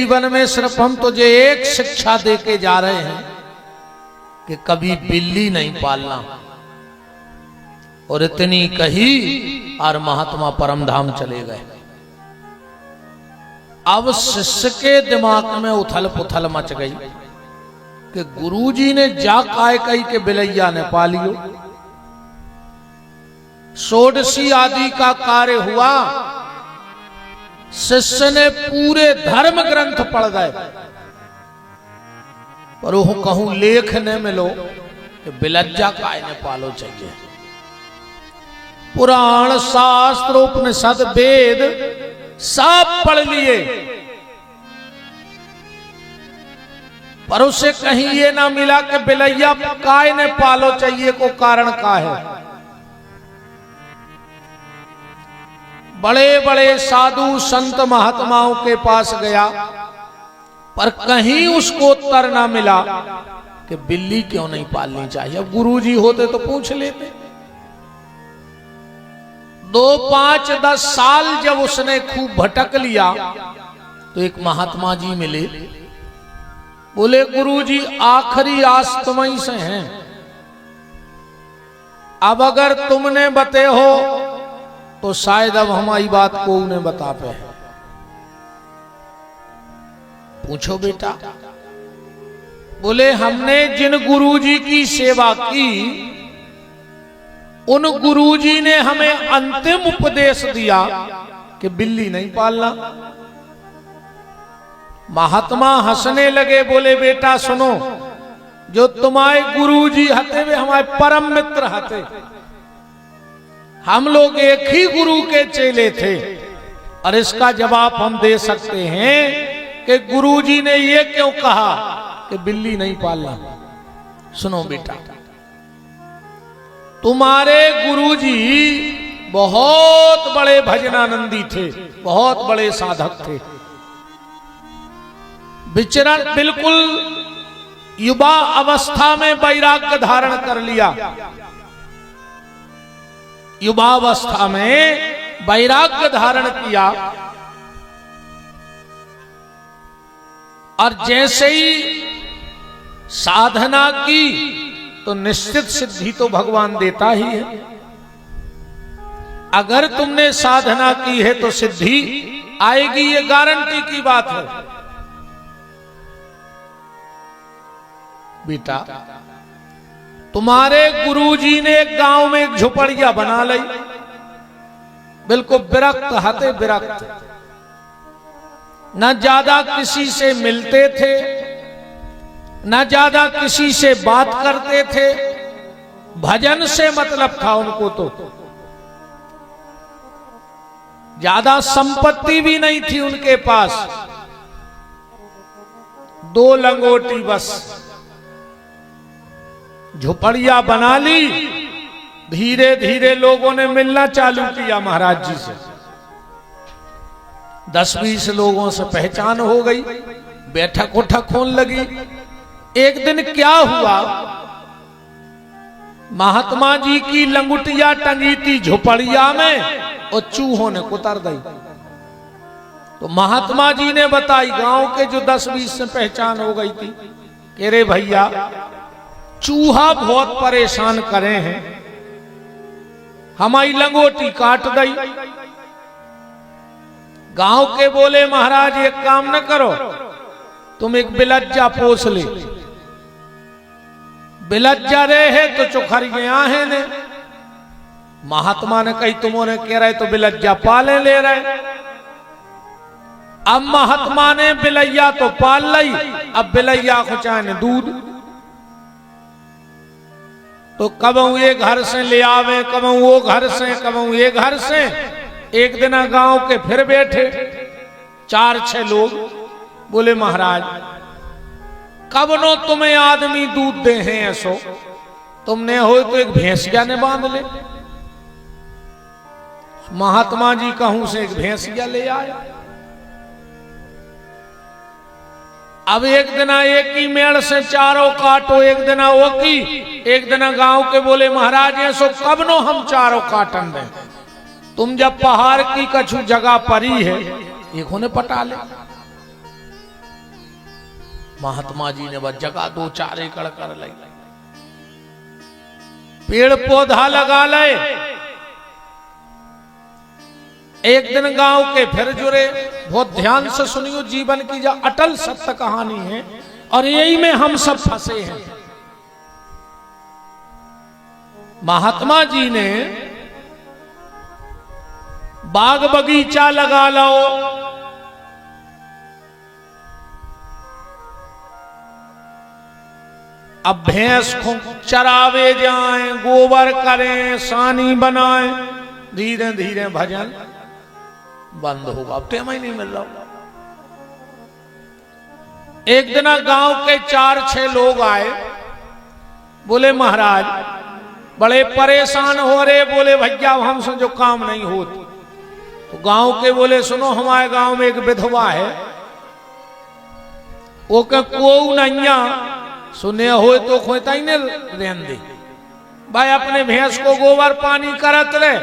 जीवन में सिर्फ हम तुझे एक शिक्षा दे के जा रहे हैं कि कभी बिल्ली नहीं पालना। और इतनी कही और महात्मा परमधाम चले गए। अब शिष्य के दिमाग में उथल पुथल मच गई कि गुरुजी ने जा काय कही के बिलैया ने पालियो। षोडशी आदि का कार्य हुआ, शिष्य ने पूरे धर्म ग्रंथ पढ़ गए, पर वो कहूं लेख ने मिलो कि बिलज्जा काय ने पालो चाहिए। पुराण शास्त्र उपनिषद वेद सब पढ़ लिए, पर उसे कहीं ये ना मिला कि बिलैया काय ने पालो चाहिए को कारण का है। बड़े बड़े साधु संत महात्माओं के पास गया, पर कहीं उसको उत्तर ना मिला कि बिल्ली क्यों नहीं पालनी चाहिए। अब गुरुजी होते तो पूछ लेते। 2, 5, 10 साल जब उसने खूब भटक लिया तो एक महात्मा जी मिले। बोले गुरुजी आखिरी आस तुम्हीं से हैं, अब अगर तुमने बते हो तो शायद अब हमारी बात को उन्हें बता पे। पूछो बेटा। बोले हमने जिन गुरुजी की सेवा की उन गुरुजी ने हमें अंतिम उपदेश दिया कि बिल्ली नहीं पालना। महात्मा हंसने लगे, बोले बेटा सुनो, जो तुम्हारे गुरुजी हते वे हमारे परम मित्र हते। हम लोग एक ही गुरु के चेले थे, और इसका जवाब हम दे सकते हैं कि गुरुजी ने ये क्यों कहा कि बिल्ली नहीं पालना। सुनो बेटा, तुम्हारे गुरुजी बहुत बड़े भजनानंदी थे, बहुत बड़े साधक थे। विचरण बिल्कुल युवा अवस्था में वैराग्य धारण कर लिया। युवावस्था में वैराग्य धारण किया, और जैसे ही साधना की तो निश्चित सिद्धि तो भगवान देता ही है। अगर तुमने साधना की है तो सिद्धि आएगी, ये गारंटी की बात है। बेटा, तुम्हारे गुरुजी ने एक गांव में एक झोपड़िया बना ली, बिल्कुल विरक्त हते विरक्त। न ज्यादा किसी से मिलते थे, न ज्यादा किसी से बात करते थे, भजन से मतलब था उनको। तो ज्यादा संपत्ति भी नहीं थी उनके पास, 2 लंगोटी बस। झोपड़िया बना ली, धीरे धीरे लोगों ने मिलना चालू किया महाराज जी से। 10-20 लोगों से पहचान हो गई, बैठक उठक होने लगी। एक दिन क्या हुआ, महात्मा जी की लंगुटिया टंगी थी झोपड़िया में और चूहों ने कुतर दी। तो महात्मा जी ने बताई, गांव के जो 10-20 से पहचान हो गई थी, कह रे भैया चूहा बहुत परेशान करे हैं, हमारी लंगोटी काट दी। गांव के बोले महाराज एक काम न करो, तुम एक बिलज्जा पोस ले। बिलज्जा रहे है तो चुखरिया है ने। महात्मा ने कही तुमने कह रहे तो बिलज्जा पाले ले रहे। अब महात्मा ने बिलैया तो पाल ली, अब बिलैया को चाहे दूध। तो कबहू ये घर से ले आवे, कबहू वो घर से, कबहू ये घर से। एक दिन गांव के फिर बैठे 4-6 लोग, बोले महाराज कब नो तुम्हें आदमी दूध दे हैं ऐसो, तुमने हो तो एक भैंसिया ने बांध ले। महात्मा जी कहूं से एक भैंसिया ले आया। अब एक दिना एक ही मेड़ से चारों काटो, एक दिना वो की, एक दिना गांव के बोले महाराज ऐसो कब नो हम चारों काटन दें, तुम जब पहाड़ की कछु जगह परी है एक होने पटा ले। महात्मा जी ने वह जगह 2-4 एकड़ कर ली, पेड़ पौधा लगा ले। एक दिन गांव के फिर जुड़े, बहुत ध्यान से सुनियो, जीवन की जो अटल सत्य कहानी है और यही में हम सब फंसे हैं। महात्मा जी ने बाग बगीचा लगा लो, अब भैंस को चरावे जाएं, गोबर करें, सानी बनाएं, धीरे धीरे भजन बंद होगा, अब टेम ही नहीं मिल रहा। एक दिन गांव के 4-6 लोग आए, बोले महाराज बड़े परेशान हो रहे, बोले भैया हमसे जो काम नहीं होता। तो गांव के बोले सुनो, हमारे गांव में एक विधवा है, वो के को नैया सुने हो तो खोता ही नहीं रहन दे भाई, अपने भैंस को गोबर पानी करत रहे,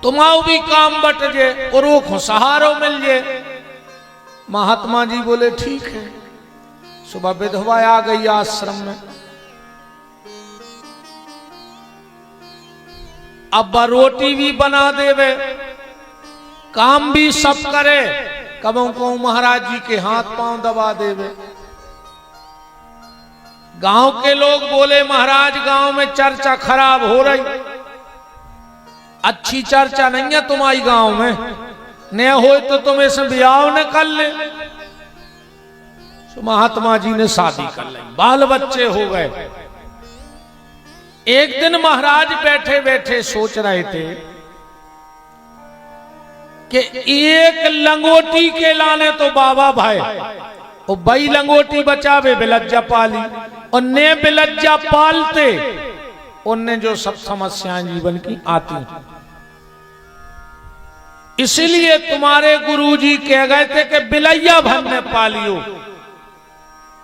तुम्हारा भी काम बट जे और वो सहारो मिल जे। महात्मा जी बोले ठीक है। सुबह विधवा आ गई आश्रम में, अब रोटी भी बना देवे, काम भी सब करे, कबों को महाराज जी के हाथ पांव दबा देवे। गांव के लोग बोले महाराज गांव में चर्चा खराब हो रही, अच्छी चर्चा नहीं है तुम्हारी गांव में, न हो तो तुम इसे ब्याह न कर ले। तो महात्मा जी ने शादी कर ली, बाल बच्चे हो गए। एक दिन महाराज बैठे बैठे सोच रहे थे कि एक लंगोटी के लाने तो बाबा भाई, और बई लंगोटी बचावे बिलज्जा पाली, और ने बिलज्जा पालते उनने जो सब समस्याएं जीवन की आती। इसलिए तुम्हारे गुरुजी कह गए थे कि बिलैया भर में पालियो,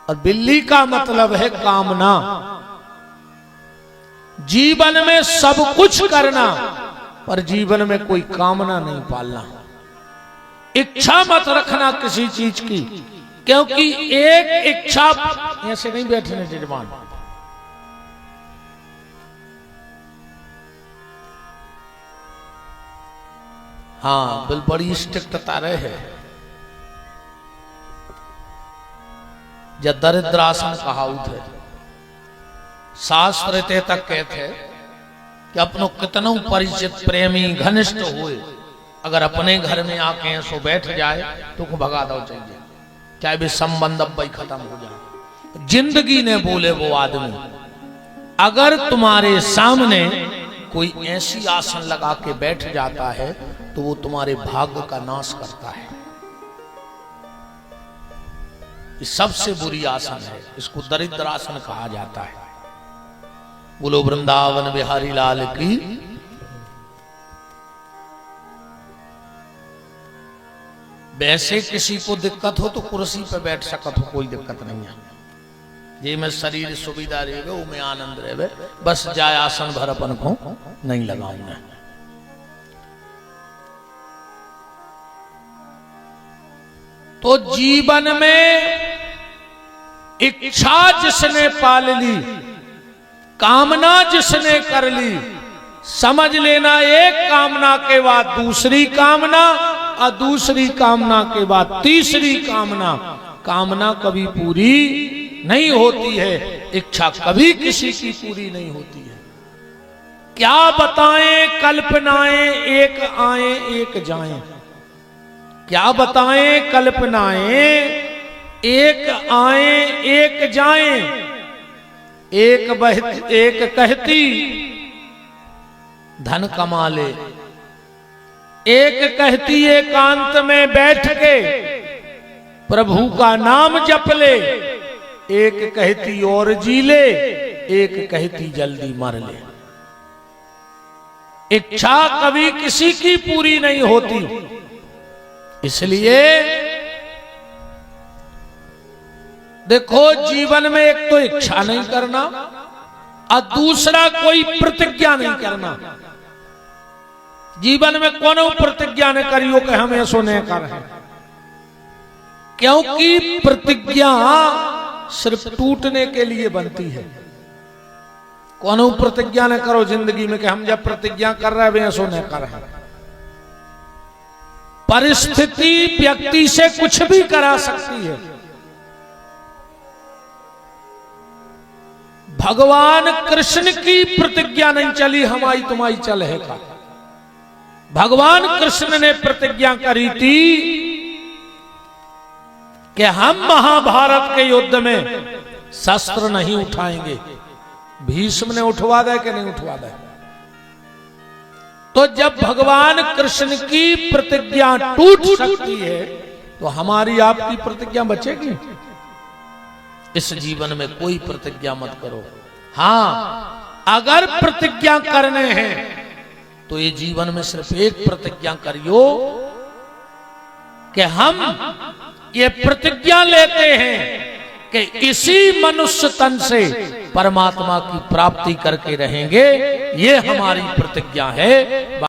और बिल्ली का मतलब है कामना। जीवन में सब कुछ करना, पर जीवन में कोई कामना नहीं पालना। इच्छा मत रखना किसी चीज की, क्योंकि एक इच्छा, ऐसे नहीं बैठने जजमान, हाँ बिल बड़ी स्ट्रिक्टता रहे। जब दरिद्रासन कहावत है, शास्त्र ते तक कहते कि अपनो कितनों परिचित प्रेमी घनिष्ठ हुए, अगर अपने घर में आके सो बैठ जाए तो को भगा दो चाहिए, चाहे भी संबंध अब भाई खत्म हो जाए। जिंदगी ने बोले वो आदमी, अगर तुम्हारे सामने कोई ऐसी आसन लगा के बैठ जाता है तो वो तुम्हारे भाग्य का नाश करता है। ये सबसे बुरी आसन है, इसको दरिद्र आसन कहा जाता है। बोलो वृंदावन बिहारी लाल की। वैसे किसी को दिक्कत हो तो कुर्सी पे बैठ सकत हो, कोई दिक्कत नहीं है। जे में शरीर सुविधा रहे, वो में आनंद रहे, बस जाए आसन भर अपन को नहीं लगाऊंगा। तो जीवन में इच्छा जिसने पाल ली, कामना जिसने कर ली, समझ लेना एक कामना के बाद दूसरी कामना, और दूसरी कामना के बाद तीसरी कामना। कामना कभी पूरी नहीं होती है, इच्छा कभी किसी की पूरी नहीं होती है। क्या बताएं कल्पनाएं, एक आए एक जाएं। क्या बताएं कल्पनाएं, एक आए एक जाएं। एक कहती धन कमा ले, एक कहती एकांत में बैठ के प्रभु का नाम जप ले, एक कहती और जी ले, एक कहती जल्दी मर ले। इच्छा कभी किसी की पूरी नहीं होती, इसलिए देखो जीवन में एक तो इच्छा नहीं करना और दूसरा कोई प्रतिज्ञा नहीं करना। जीवन में कोनो प्रतिज्ञा न करियो कि हम ऐसो नहीं कर रहे, क्योंकि प्रतिज्ञा सिर्फ टूटने के लिए बनती है। कौन प्रतिज्ञा न करो जिंदगी में कि हम जब प्रतिज्ञा कर रहे हैं ऐसो न कर रहे। परिस्थिति व्यक्ति से कुछ भी करा सकती है। भगवान कृष्ण की प्रतिज्ञा नहीं चली, हमारी तुम्हारी चल है का। भगवान कृष्ण ने प्रतिज्ञा करी थी कि हम महाभारत के युद्ध में शस्त्र नहीं उठाएंगे। भीष्म ने उठवा दे कि नहीं उठवा दे। तो जब भगवान कृष्ण की प्रतिज्ञा टूट सकती है तो हमारी आपकी प्रतिज्ञा बचेगी? इस जीवन में कोई प्रतिज्ञा मत करो। हां, अगर प्रतिज्ञा करने हैं तो ये जीवन में सिर्फ एक प्रतिज्ञा करियो कि हम ये प्रतिज्ञा लेते हैं कि इसी मनुष्य तन से परमात्मा की प्राप्ति करके रहेंगे। ये हमारी प्रतिज्ञा है।